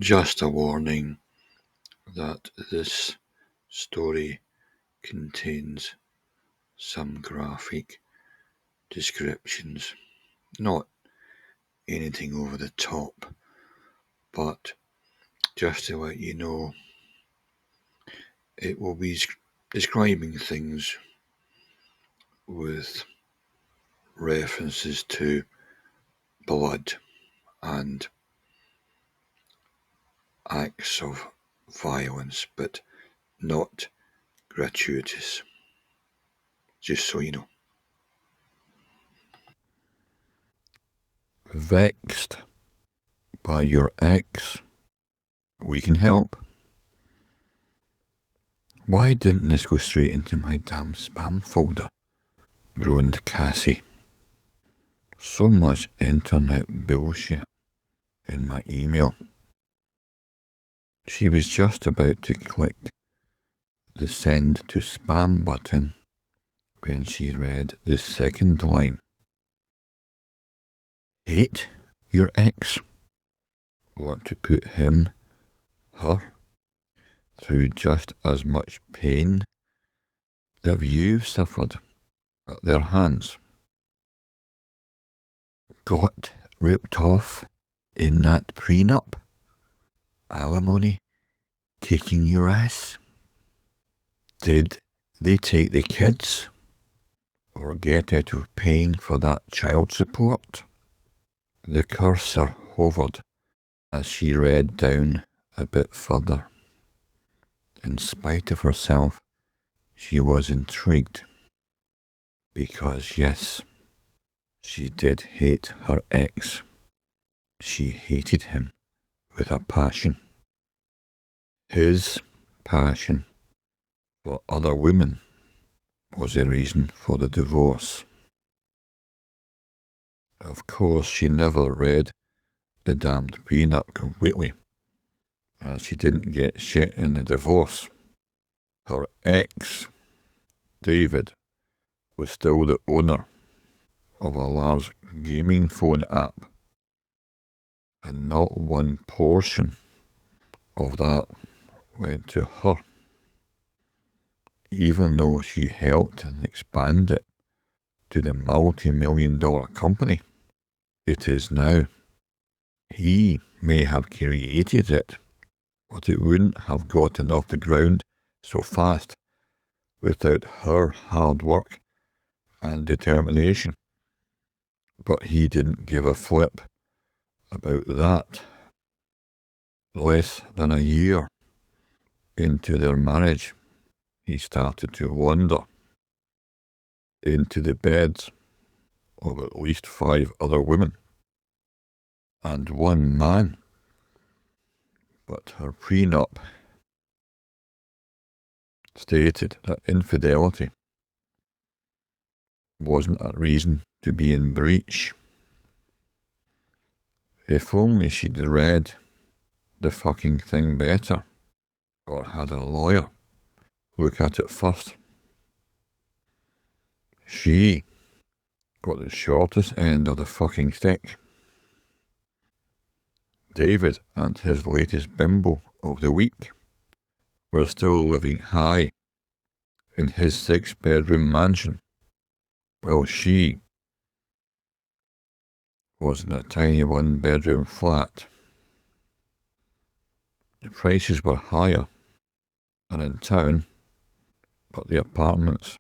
Just a warning that this story contains some graphic descriptions. Not anything over the top, but just to let you know, it will be describing things with references to blood and acts of violence, but not gratuitous. Just so you know. Vexed by your ex? We can help. Why didn't this go straight into my damn spam folder? Groaned Cassie. So much internet bullshit in my email. She was just about to click the send to spam button when she read the second line. Hate your ex? Want to put him, her, through just as much pain that you've suffered at their hands? Got ripped off in that prenup? Alimony kicking your ass? Did they take the kids? Or get out of paying for that child support? The cursor hovered as she read down a bit further. In spite of herself, she was intrigued. Because yes, she did hate her ex. She hated him with a passion. His passion for other women was the reason for the divorce. Of course, she never read the damned prenup completely, as she didn't get shit in the divorce. Her ex, David, was still the owner of a large gaming phone app, and not one portion of that went to her, even though she helped and expand it to the multi-million-dollar company it is now. He may have created it, but it wouldn't have gotten off the ground so fast without her hard work and determination. But he didn't give a flip about that. Less than a year into their marriage, he started to wander into the beds of at least 5 other women and one man. But her prenup stated that infidelity wasn't a reason to be in breach. If only she'd read the fucking thing better, or had a lawyer look at it first. She got the shortest end of the fucking stick. David and his latest bimbo of the week were still living high in his 6-bedroom mansion, while she was in a tiny 1-bedroom flat. The prices were higher than in town, but the apartments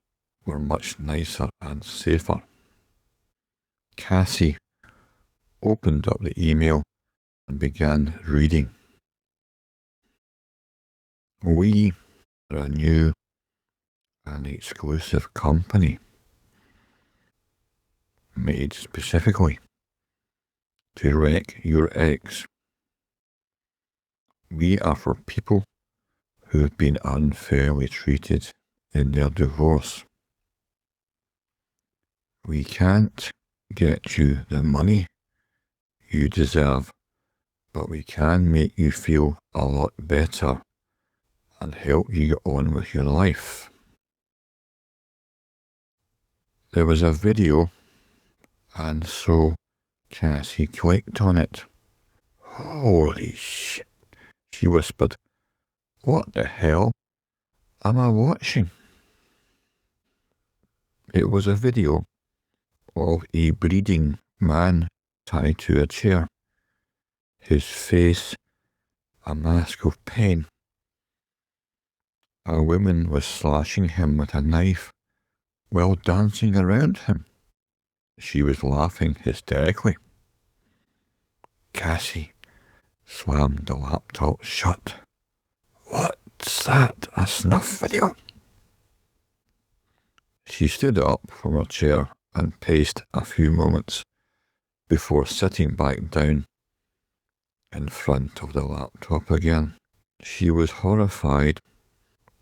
were much nicer and safer. Cassie opened up the email and began reading. We are a new and exclusive company made specifically to wreck your ex. We are for people who have been unfairly treated in their divorce. We can't get you the money you deserve, but we can make you feel a lot better and help you get on with your life. There was a video, and so Cassie clicked on it. Holy shit. She whispered, "What the hell am I watching?" It was a video of a bleeding man tied to a chair, his face a mask of pain. A woman was slashing him with a knife while dancing around him. She was laughing hysterically. Cassie slammed the laptop shut. "What's that? A snuff video?" She stood up from her chair and paced a few moments before sitting back down in front of the laptop again. She was horrified,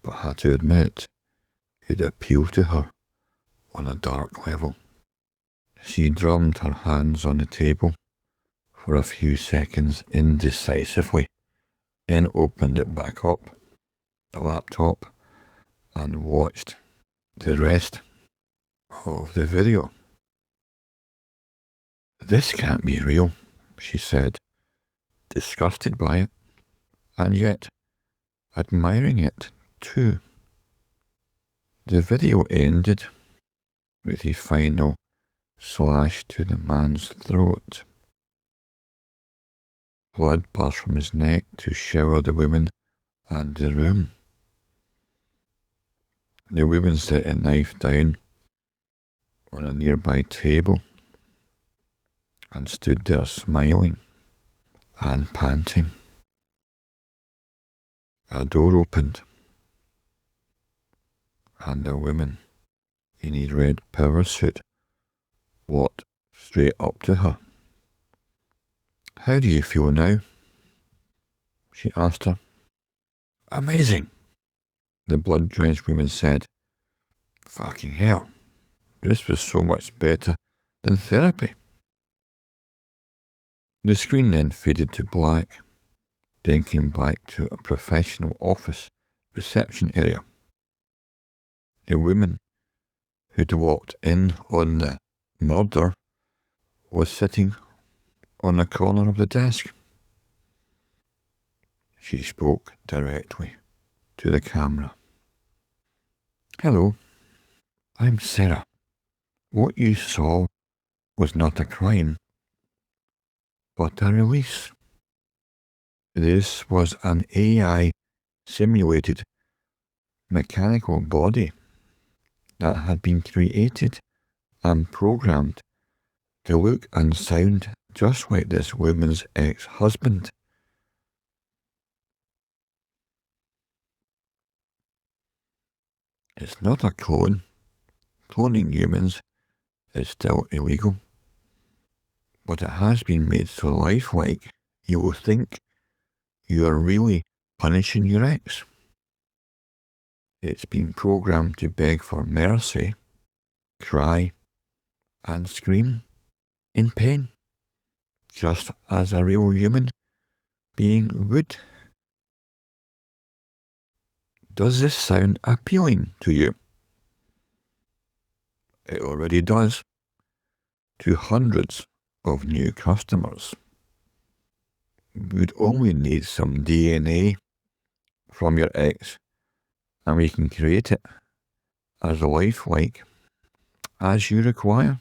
but had to admit it appealed to her on a dark level. She drummed her hands on the table for a few seconds indecisively, then opened it back up, the laptop, and watched the rest of the video. "This can't be real," she said, disgusted by it, and yet admiring it too. The video ended with a final slash to the man's throat. Blood burst from his neck to shower the woman and the room. The woman set a knife down on a nearby table and stood there smiling and panting. A door opened, and a woman in a red power suit walked straight up to her. "How do you feel now?" she asked her. "Amazing," the blood-drenched woman said. "Fucking hell, this was so much better than therapy." The screen then faded to black, then came back to a professional office reception area. The woman who'd walked in on the murder was sitting on the corner of the desk. She spoke directly to the camera. "Hello, I'm Sarah. What you saw was not a crime, but a release. This was an AI simulated mechanical body that had been created and programmed to look and sound just like this woman's ex-husband. It's not a clone. Cloning humans is still illegal, but it has been made so lifelike you will think you are really punishing your ex. It's been programmed to beg for mercy, cry, and scream in pain, just as a real human being would. Does this sound appealing to you?" It already does, to hundreds of new customers. We'd only need some DNA from your ex, and we can create it as lifelike as you require.